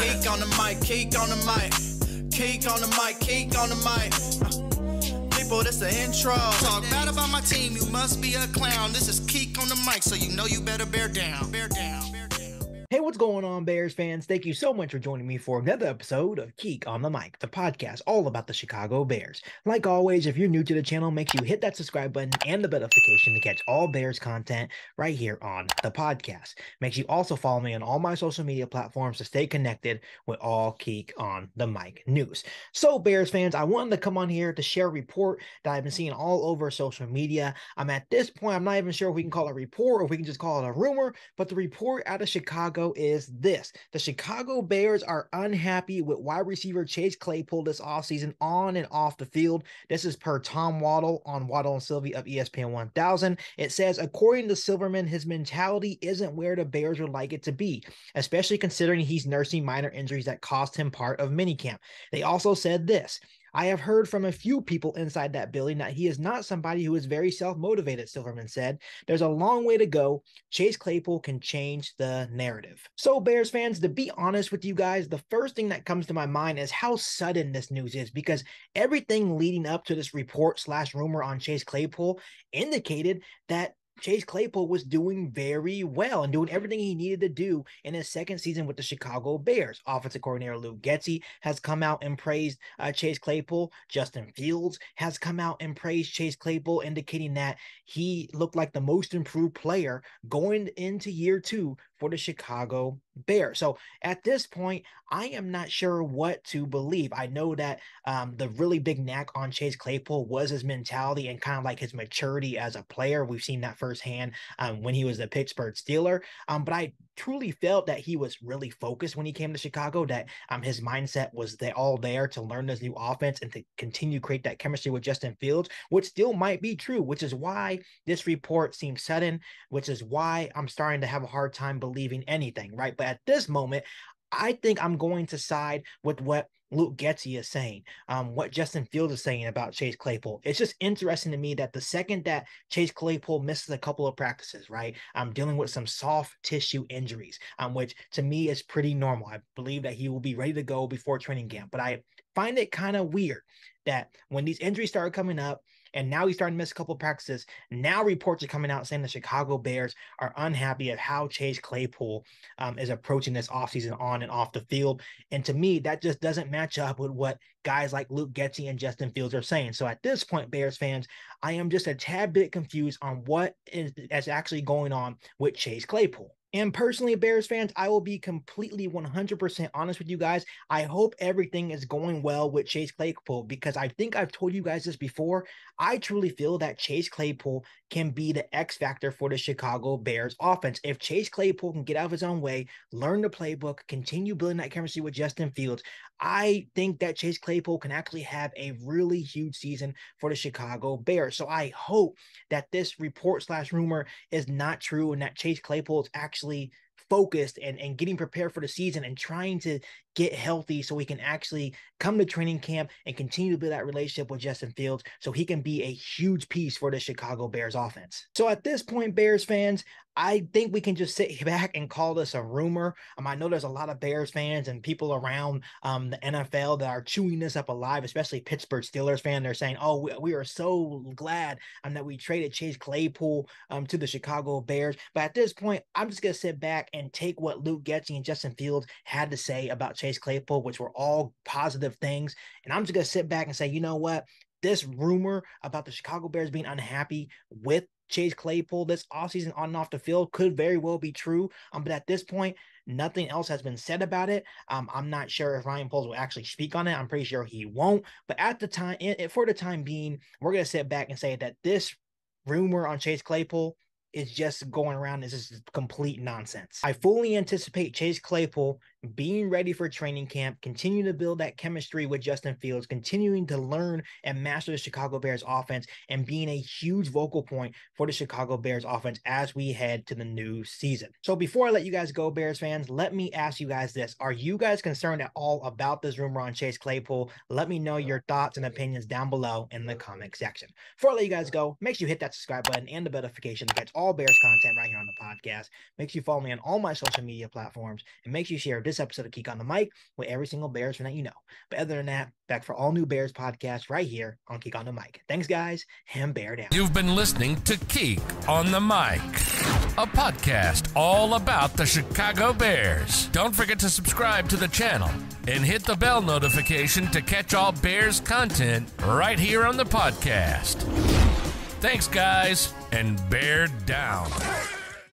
Keek on the mic, Keek on the mic, Keek on the mic, Keek on the mic. People, this the intro. Talk bad about my team, you must be a clown. This is Keek on the mic, so you know you better bear down. Bear down. Hey, what's going on, Bears fans? Thank you so much for joining me for another episode of Keek on the Mic, the podcast all about the Chicago Bears. Like always, if you're new to the channel, make sure you hit that subscribe button and the bell notification to catch all Bears content right here on the podcast. Make sure you also follow me on all my social media platforms to stay connected with all Keek on the Mic news. So, Bears fans, I wanted to come on here to share a report that I've been seeing all over social media. At this point, I'm not even sure if we can call it a report or if we can just call it a rumor, but the report out of Chicago is this: the Chicago Bears are unhappy with wide receiver Chase Claypool this offseason on and off the field. This is per Tom Waddle on Waddle Silvy of ESPN 1000. It says, according to Silverman, his mentality isn't where the Bears would like it to be, especially considering he's nursing minor injuries that cost him part of minicamp. They also said this: I have heard from a few people inside that building that he is not somebody who is very self-motivated, Silverman said. There's a long way to go. Chase Claypool can change the narrative. So, Bears fans, to be honest with you guys, the first thing that comes to my mind is how sudden this news is, because everything leading up to this report / rumor on Chase Claypool indicated that Chase Claypool was doing very well and doing everything he needed to do in his second season with the Chicago Bears. Offensive coordinator Luke Getsy has come out and praised Chase Claypool. Justin Fields has come out and praised Chase Claypool, indicating that he looked like the most improved player going into year 2 for the Chicago Bears. So at this point, I am not sure what to believe. I know that the really big knack on Chase Claypool was his mentality and kind of like his maturity as a player. We've seen that firsthand when he was the Pittsburgh Steelers. But I truly felt that he was really focused when he came to Chicago, that his mindset was all there to learn this new offense and to continue to create that chemistry with Justin Fields, which still might be true, which is why this report seems sudden, which is why I'm starting to have a hard time believing anything, right? But at this moment, I think I'm going to side with what Luke Getsy is saying, what Justin Fields is saying about Chase Claypool. It's just interesting to me that the second that Chase Claypool misses a couple of practices, right, I'm dealing with some soft tissue injuries, which to me is pretty normal. I believe that he will be ready to go before training camp, but I find it kind of weird that when these injuries started coming up and now he's starting to miss a couple of practices, now reports are coming out saying the Chicago Bears are unhappy at how Chase Claypool is approaching this offseason on and off the field. And to me, that just doesn't match up with what guys like Luke Getsy and Justin Fields are saying. So at this point, Bears fans, I am just a tad bit confused on what is actually going on with Chase Claypool. And personally, Bears fans, I will be completely 100% honest with you guys. I hope everything is going well with Chase Claypool, because I think I've told you guys this before. I truly feel that Chase Claypool can be the X factor for the Chicago Bears offense. If Chase Claypool can get out of his own way, learn the playbook, continue building that chemistry with Justin Fields, I think that Chase Claypool can actually have a really huge season for the Chicago Bears. So I hope that this report / rumor is not true and that Chase Claypool is actually focused and getting prepared for the season and trying to get healthy so he can actually come to training camp and continue to build that relationship with Justin Fields so he can be a huge piece for the Chicago Bears offense. So at this point, Bears fans, I think we can just sit back and call this a rumor. I know there's a lot of Bears fans and people around the NFL that are chewing this up alive, especially Pittsburgh Steelers fan. They're saying, oh, we are so glad that we traded Chase Claypool to the Chicago Bears. But at this point, I'm just going to sit back and take what Luke Getsy and Justin Fields had to say about Chase Claypool, which were all positive things. And I'm just going to sit back and say, you know what? This rumor about the Chicago Bears being unhappy with Chase Claypool this offseason on and off the field could very well be true. But at this point, nothing else has been said about it. I'm not sure if Ryan Poles will actually speak on it. I'm pretty sure he won't. But at the time, for the time being, we're going to sit back and say that this rumor on Chase Claypool is just going around. This is complete nonsense. I fully anticipate Chase Claypool being ready for training camp, continuing to build that chemistry with Justin Fields, continuing to learn and master the Chicago Bears offense, and being a huge vocal point for the Chicago Bears offense as we head to the new season. So before I let you guys go, Bears fans, let me ask you guys this. Are you guys concerned at all about this rumor on Chase Claypool? Let me know your thoughts and opinions down below in the comment section. Before I let you guys go, make sure you hit that subscribe button and the bell notification to catch all all Bears content right here on the podcast. Make sure you follow me on all my social media platforms, and make sure you share this episode of Geek on the Mic with every single Bears fan that you know. But other than that, back for all new Bears podcasts right here on Geek on the Mic. Thanks, guys, and bear down. You've been listening to Geek on the Mic, a podcast all about the Chicago Bears. Don't forget to subscribe to the channel and hit the bell notification to catch all Bears content right here on the podcast. Thanks, guys, and bear down.